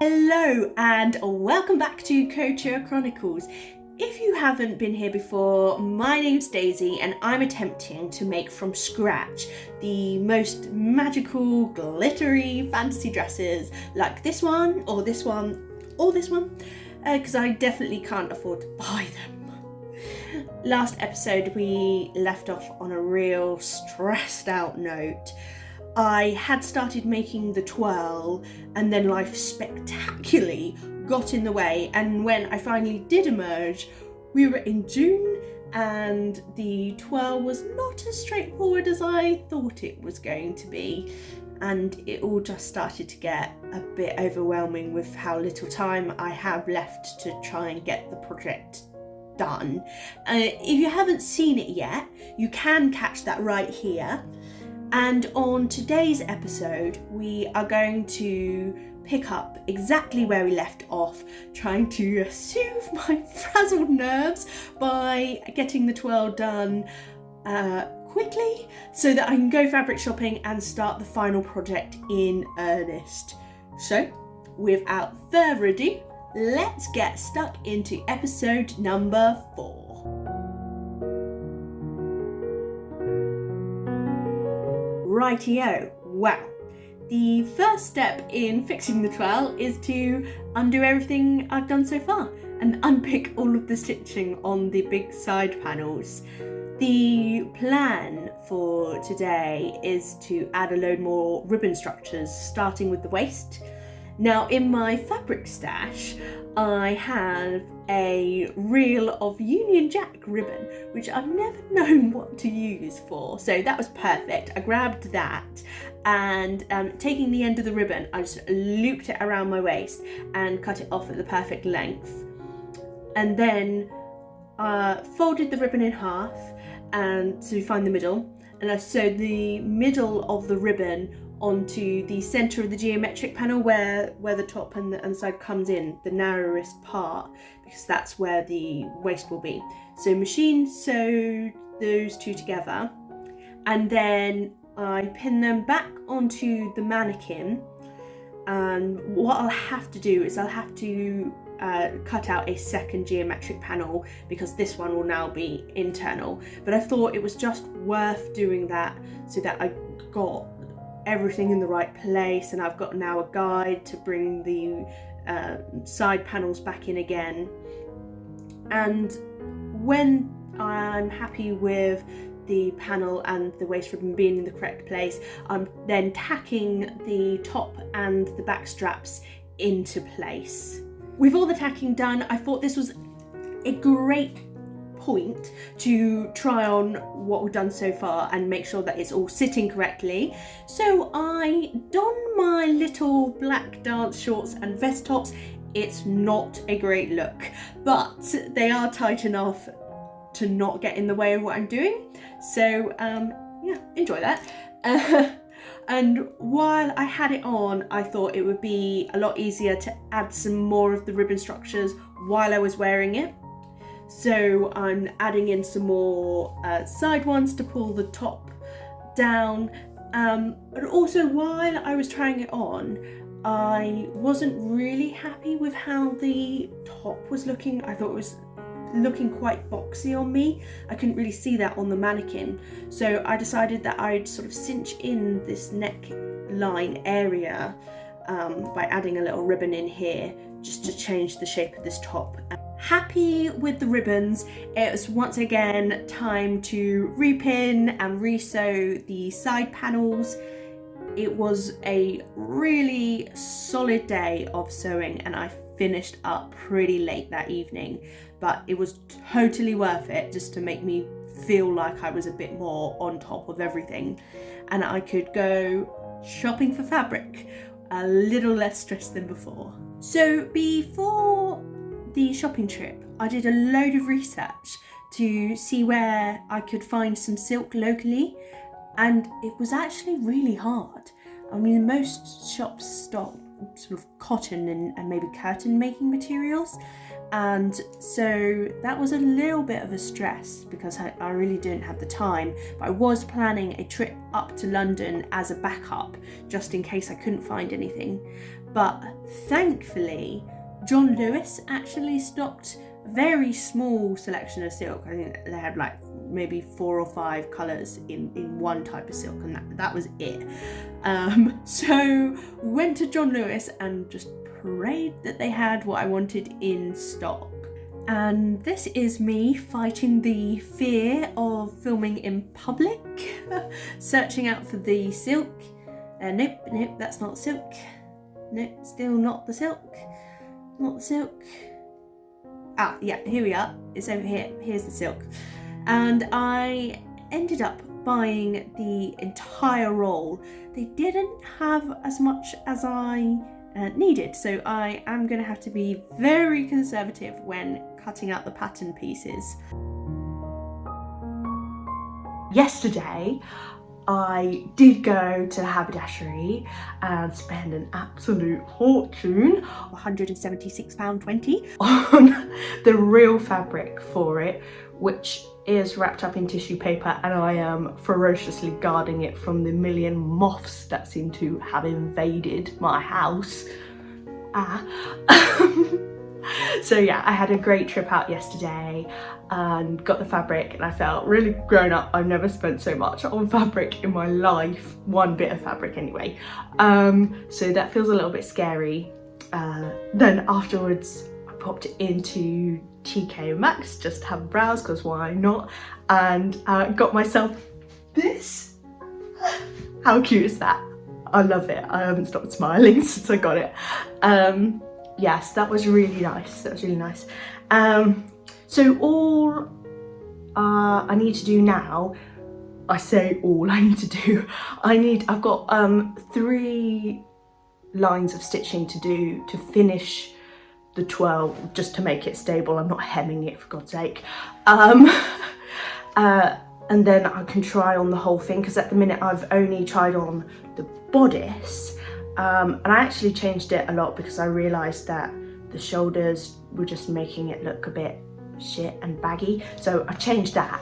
Hello and welcome back to Couture Chronicles. If you haven't been here before, my name's Daisy and I'm attempting to make from scratch the most magical, glittery fantasy dresses like this one or this one or this one, because I definitely can't afford to buy them. Last episode we left off on a real stressed out note. I had started making the toile and then life spectacularly got in the way, and when I finally did emerge, we were in June and the toile was not as straightforward as I thought it was going to be, and it all just started to get a bit overwhelming with how little time I have left to try and get the project done. If you haven't seen it yet, you can catch that right here. And on today's episode, we are going to pick up exactly where we left off, trying to soothe my frazzled nerves by getting the toile done quickly so that I can go fabric shopping and start the final project in earnest. So, without further ado, let's get stuck into episode number 4. Rightio, well, the first step in fixing the toile is to undo everything I've done so far and unpick all of the stitching on the big side panels. The plan for today is to add a load more ribbon structures, starting with the waist. Now, in my fabric stash, I have a reel of Union Jack ribbon, which I've never known what to use for, so that was perfect. I grabbed that and taking the end of the ribbon, I just looped it around my waist and cut it off at the perfect length. And then folded the ribbon in half and to find the middle, and I sewed the middle of the ribbon onto the centre of the geometric panel where the top and the side comes in, the narrowest part, because that's where the waist will be. So machine sewed those two together, and then I pinned them back onto the mannequin. And what I'll have to do is I'll have to cut out a second geometric panel because this one will now be internal. But I thought it was just worth doing that so that I got everything in the right place, and I've got now a guide to bring the side panels back in again. And when I'm happy with the panel and the waist ribbon being in the correct place, I'm then tacking the top and the back straps into place. With all the tacking done, I thought this was a great point to try on what we've done so far and make sure that it's all sitting correctly. So I donned my little black dance shorts and vest tops. It's not a great look, but they are tight enough to not get in the way of what I'm doing. So yeah, enjoy that. And while I had it on, I thought it would be a lot easier to add some more of the ribbon structures while I was wearing it. So I'm adding in some more side ones to pull the top down. But also while I was trying it on, I wasn't really happy with how the top was looking. I thought it was looking quite boxy on me. I couldn't really see that on the mannequin. So I decided that I'd sort of cinch in this neckline area by adding a little ribbon in here just to change the shape of this top. Happy with the ribbons, it was once again time to repin and resew the side panels. It was a really solid day of sewing and I finished up pretty late that evening, but it was totally worth it just to make me feel like I was a bit more on top of everything and I could go shopping for fabric a little less stressed than before. So before the shopping trip, I did a load of research to see where I could find some silk locally, and it was actually really hard. I mean, most shops stock sort of cotton and maybe curtain making materials, And so that was a little bit of a stress because I really didn't have the time, but I was planning a trip up to London as a backup just in case I couldn't find anything. But thankfully John Lewis actually stocked a very small selection of silk. I think they had like maybe 4 or 5 colours in one type of silk, and that was it. So we went to John Lewis and just prayed that they had what I wanted in stock. And this is me fighting the fear of filming in public, searching out for the silk. Nope, that's not silk. Nope, still not the silk. Not the silk. Ah, yeah, here we are. It's over here. Here's the silk. And I ended up buying the entire roll. They didn't have as much as I needed, so I am going to have to be very conservative when cutting out the pattern pieces. Yesterday I did go to the haberdashery and spend an absolute fortune, £176.20, on the real fabric for it, which is wrapped up in tissue paper, and I am ferociously guarding it from the million moths that seem to have invaded my house. So yeah, I had a great trip out yesterday and got the fabric, and I felt really grown up. I've never spent so much on fabric in my life, one bit of fabric anyway. So that feels a little bit scary. Then afterwards I popped into TK Maxx just to have a browse, because why not, and got myself this. How cute is that? I love it. I haven't stopped smiling since I got it. Yes, that was really nice. That was really nice. So all I need to do now, I say all I need to do, I've got 3 lines of stitching to do to finish the toile, just to make it stable. I'm not hemming it, for God's sake. And then I can try on the whole thing, because at the minute I've only tried on the bodice. And I actually changed it a lot because I realised that the shoulders were just making it look a bit shit and baggy. So I changed that.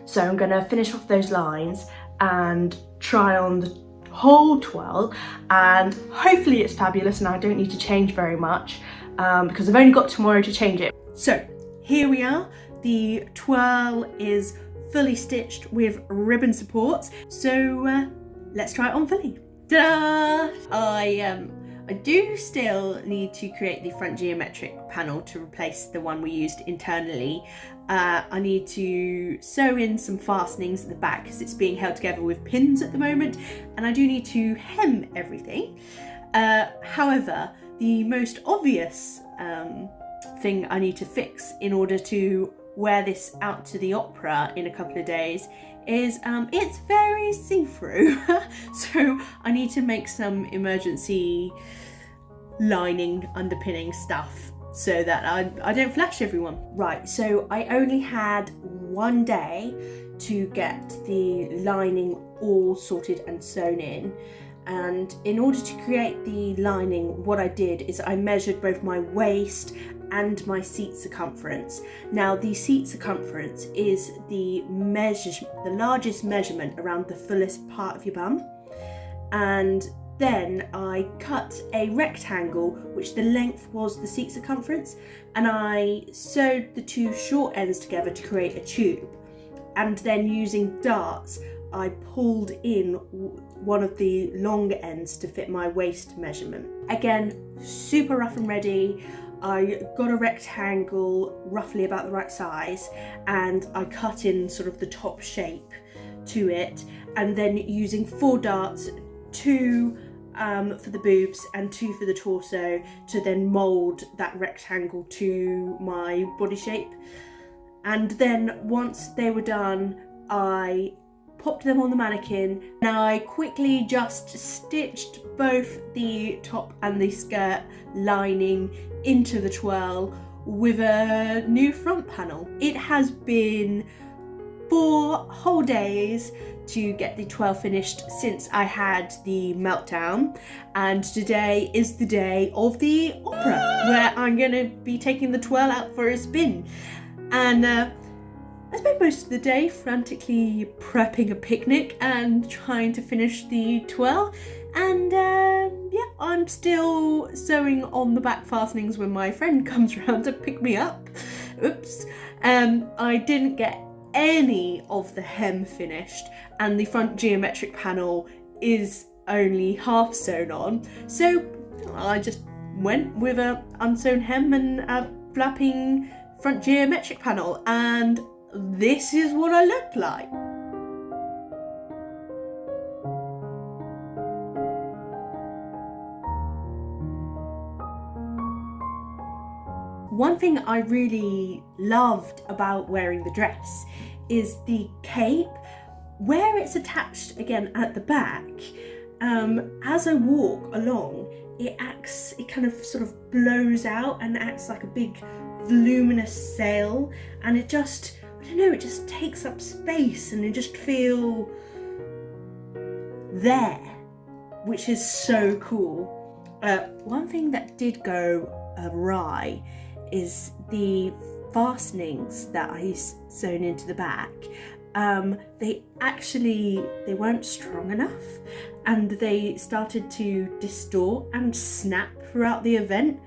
So I'm going to finish off those lines and try on the whole toile, and hopefully it's fabulous and I don't need to change very much, because I've only got tomorrow to change it. So here we are. The toile is fully stitched with ribbon supports. So let's try it on fully. Ta-da! I do still need to create the front geometric panel to replace the one we used internally. I need to sew in some fastenings at the back because it's being held together with pins at the moment, and I do need to hem everything. However, the most obvious thing I need to fix in order to wear this out to the opera in a couple of days is it's very see-through. So I need to make some emergency lining underpinning stuff so that I don't flash everyone. Right, so I only had one day to get the lining all sorted and sewn in, and in order to create the lining, what I did is I measured both my waist and my seat circumference. Now the seat circumference is the largest measurement around the fullest part of your bum, and then I cut a rectangle which the length was the seat circumference, and I sewed the 2 short ends together to create a tube, and then using darts I pulled in one of the long ends to fit my waist measurement. Again, super rough and ready. I got a rectangle roughly about the right size, and I cut in sort of the top shape to it, and then using 4 darts, 2 for the boobs and 2 for the torso, to then mould that rectangle to my body shape. And then once they were done, I popped them on the mannequin. Now I quickly just stitched both the top and the skirt lining into the toile with a new front panel. It has been 4 whole days to get the toile finished since I had the meltdown, and today is the day of the opera where I'm going to be taking the toile out for a spin. And I spent most of the day frantically prepping a picnic and trying to finish the toile, and yeah, I'm still sewing on the back fastenings when my friend comes around to pick me up. Oops. I didn't get any of the hem finished, and the front geometric panel is only half sewn on, so I just went with a unsewn hem and a flapping front geometric panel, and this is what I look like. One thing I really loved about wearing the dress is the cape. Where it's attached again at the back, as I walk along, it kind of sort of blows out and acts like a big voluminous sail, and it just, I don't know, it just takes up space and you just feel there, which is so cool. One thing that did go awry is the fastenings that I sewn into the back. They weren't strong enough, and they started to distort and snap throughout the event.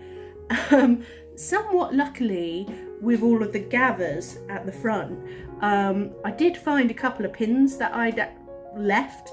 Somewhat luckily, with all of the gathers at the front, I did find a couple of pins that I'd left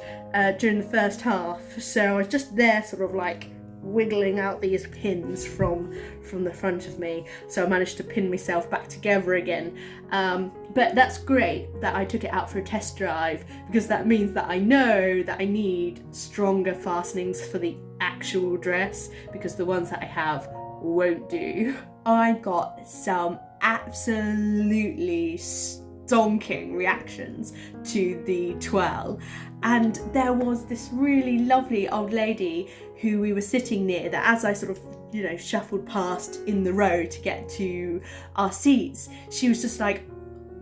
during the first half, so I was just there sort of like wiggling out these pins from the front of me, so I managed to pin myself back together again. But that's great that I took it out for a test drive, because that means that I know that I need stronger fastenings for the actual dress, because the ones that I have won't do. I got some absolutely stonking reactions to the toile, and there was this really lovely old lady who we were sitting near that, as I sort of, you know, shuffled past in the row to get to our seats, she was just like,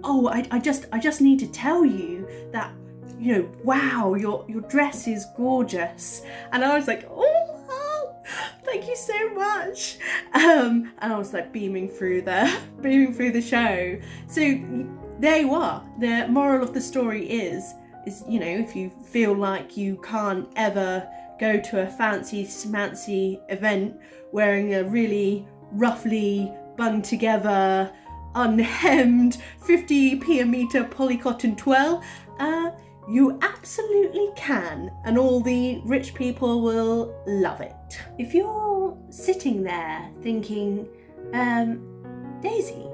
oh, I just need to tell you that, you know, wow, your dress is gorgeous. And I was like, oh, thank you so much. And I was like beaming through the show. So there you are. The moral of the story is, you know, if you feel like you can't ever go to a fancy smancy event wearing a really roughly bung together, unhemmed 50p a metre polycotton toile, you absolutely can, and all the rich people will love it. If you're sitting there thinking, Daisy,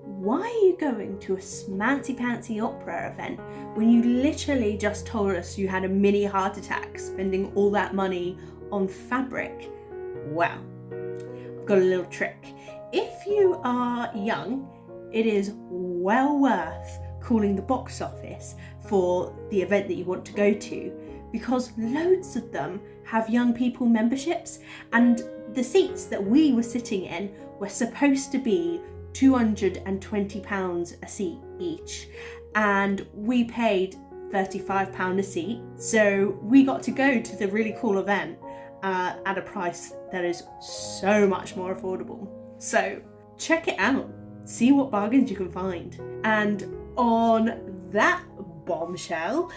why are you going to a smancy-pantsy opera event when you literally just told us you had a mini heart attack spending all that money on fabric? Well, I've got a little trick. If you are young, it is well worth calling the box office for the event that you want to go to, because loads of them have young people memberships, and the seats that we were sitting in were supposed to be £220 a seat each, and we paid £35 a seat, so we got to go to the really cool event at a price that is so much more affordable. So check it out, see what bargains you can find. And on that bombshell,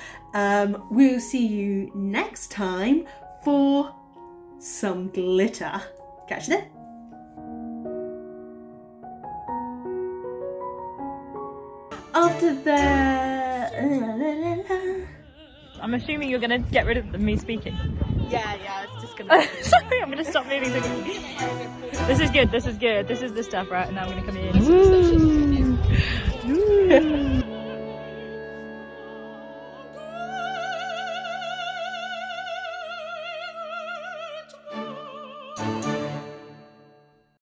we'll see you next time for some glitter. Catch you then. After the... I'm assuming you're going to get rid of me speaking. Yeah, it's just gonna... Sorry, I'm going to stop moving. This is good. This is the stuff, right? And now I'm going to come in.